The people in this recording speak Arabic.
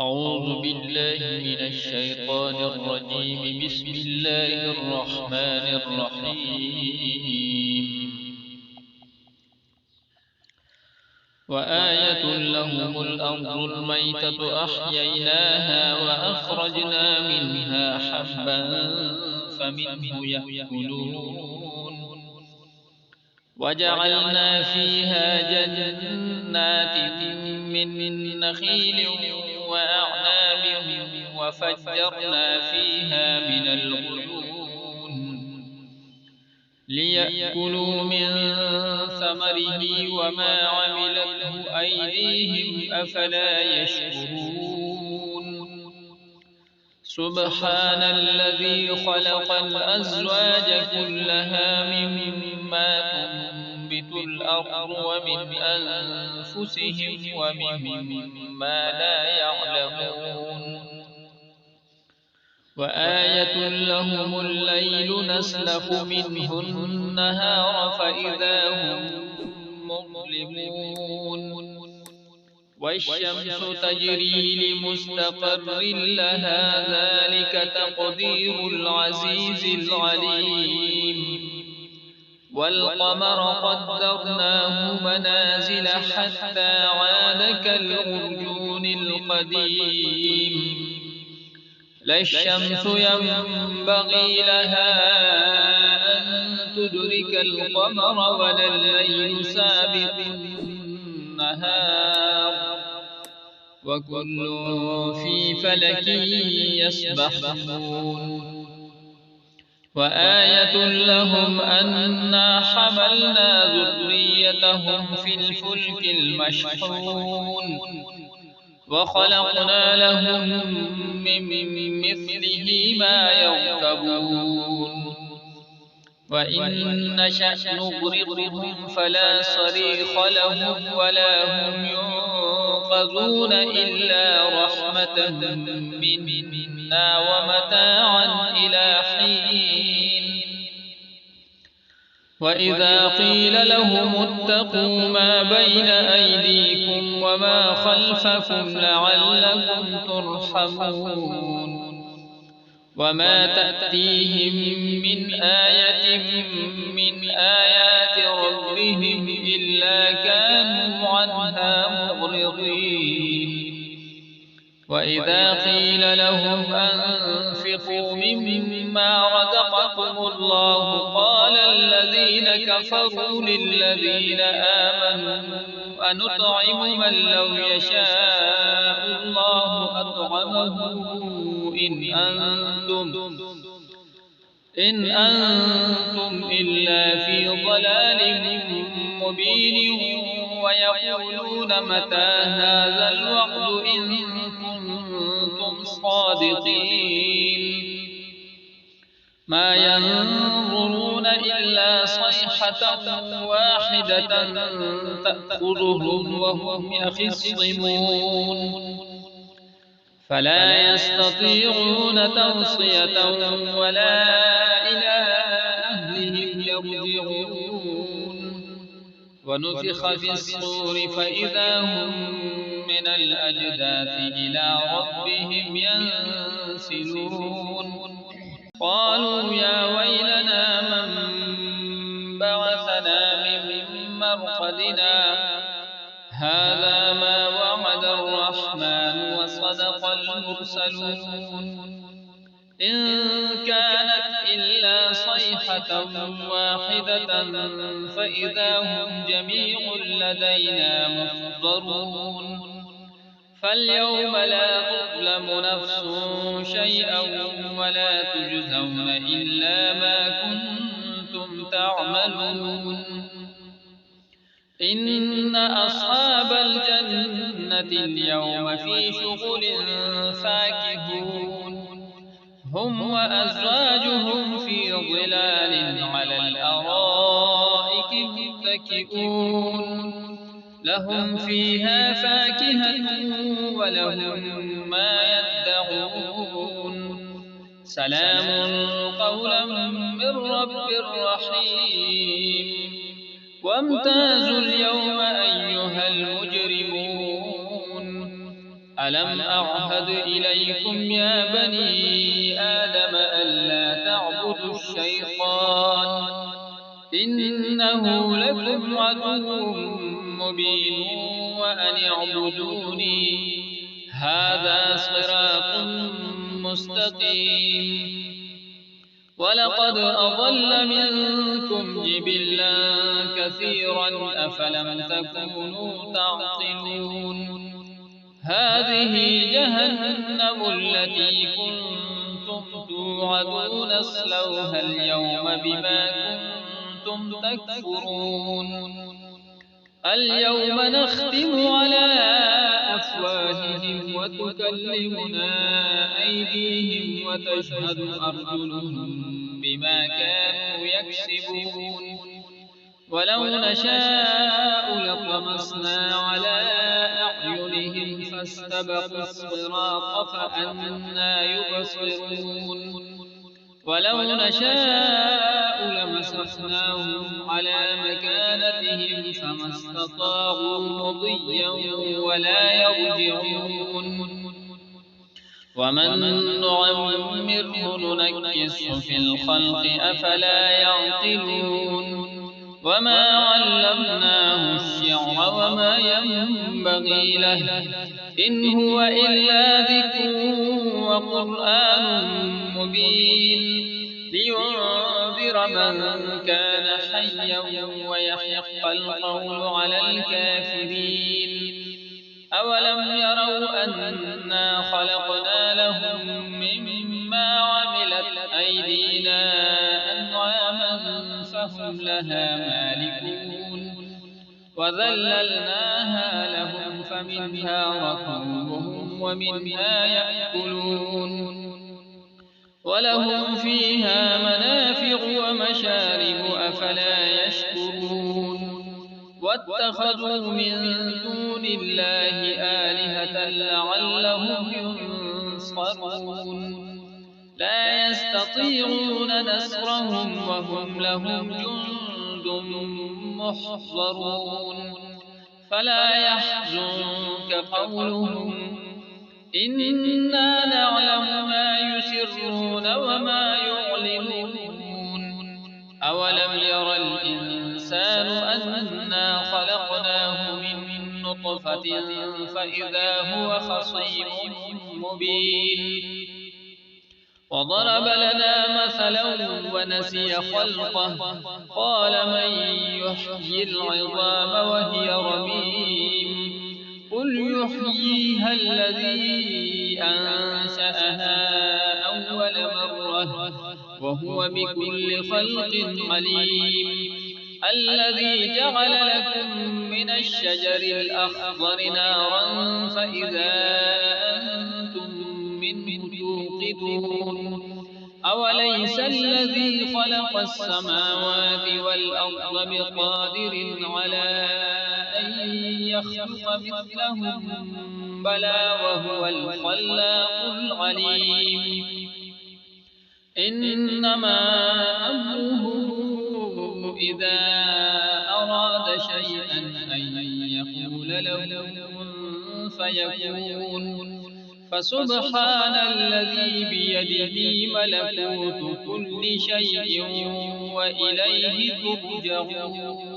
أعوذ بالله من الشيطان الرجيم. بسم الله الرحمن الرحيم. وآية لهم الأرض الميتة أحييناها وأخرجنا منها حبا فمنه يأكلون وجعلنا فيها جنات من نخيل وأعناب وفجرنا فيها من العيون ليأكلوا من ثمره وما عملته أيديهم أفلا يشكرون. سبحان الذي خلق الأزواج كلها مما تنبت الأرض ومن أنفسهم ومما لا يعلمون. وآية لهم الليل نسلخ منه النهار فإذا هم مظلمون. والشمس تجري لمستقر لها ذلك تقدير العزيز العليم. والقمر قدرناه منازل حتى عاد كالعرجون القديم. لا الشمس ينبغي لها أن تدرك القمر ولا الليل سابق النهار وكل في فلك يسبحون. وآية لهم أنا حملنا ذريتهم في الفلك المشحون وخلقنا لهم من مثله ما يركبون. وإن نشأ نغرقهم فلا صريخ لهم ولا هم ينقذون إلا رحمة منا ومتاعا إلى حين. وإذا قيل لهم اتقوا ما بين أيديكم وما خلفكم لعلكم ترحمون. وما تأتيهم من آية من آيات ربهم إلا كانوا عنها معرضين. وإذا قيل لهم أنفقوا مما رزقكم الله قال الذين كفروا للذين آمنوا أنطعم من لو يشاء الله أطعمه إن أنتم إلا في ضلال مبين. ويقولون متى هذا الوعد إن كنتم صادقين. ما ينظرون إلا صيحة واحدة تأخذهم وهم يخصمون فلا يستطيعون توصية ولا إلى أهلهم يرجعون. ونفخ في الصور فإذا هم من الأجداث إلى ربهم ينسلون. قالوا يا ويلنا من بعثنا من مرقدنا هذا ما وعد الرحمن وصدق المرسلون. إن كانت إلا صيحة واحدة فإذا هم جميع لدينا محضرون. فاليوم لا تظلم نفس شيئا ولا تجزون إلا ما كنتم تعملون. إن أصحاب الجنة اليوم في شغل فاكهون هم وأزواجهم في ظلال على الأرائك متكئون لهم فيها فاكهة ولهم ما يدعون. سلام قولا من رب رحيم. وامتازوا اليوم أيها المجرمون ألم أعهد إليكم يا بني آدم ألا تعبدوا الشيطان إنه لكم عدو مبين وأن اعبدوني هذا صراط مستقيم ولقد أضل منكم جبلا كثيرا أفلم تكونوا تعقلون هذه جهنم التي كنتم توعدون اصلوها اليوم بما كنتم تكفرون اليوم نختم على أفواههم وتكلمنا أيديهم وتشهد أرجلهم بما كانوا يكسبون ولو نشاء لطمسنا على أعينهم فاستبقوا الصراط فأنى يبصرون ولو نشاء لمسخناهم على مكانتهم فما استطاعوا مضيا ولا يرجعون ومن نعمره ننكسه في الخلق أفلا يعقلون وما علمناه الشعر وما ينبغي له إن هو إلا ذكر وقرآن مبين لينذر من كان حيا ويحق القول على الكافرين أولم يروا أنا خلقنا لهم مما عملت أيدينا أنعاما فهم لها مالكون وذللناها لهم فمنها ركوبهم ومنها يأكلون ولهم فيها منافع ومشارب أفلا يشكرون واتخذوا من دون الله آلهة لعلهم ينصرون لا يستطيعون نصرهم وهم لهم جند محضرون فلا يحزنك قولهم إنا نعلم ما يسرون وما يعلنون أولم ير الإنسان أنا خلقناه من نطفة فإذا هو خصيم مبين وضرب لنا مثلا ونسي خلقه قال من يحيي العظام وهي رميم قل يحييها الذي أنشأها أول مرة وهو بكل خلق عليم الذي جعل لكم من الشجر الأخضر نارا فإذا أنتم منه توقدون أوليس الذي خلق السماوات والأرض بقادر على أن يخلق مثلهم بلى وهو الخلاق العليم إنما أمره إذا أراد شيئا أن يقول له كن فيكون فسبحان الذي بيده ملكوت كل شيء وإليه ترجعون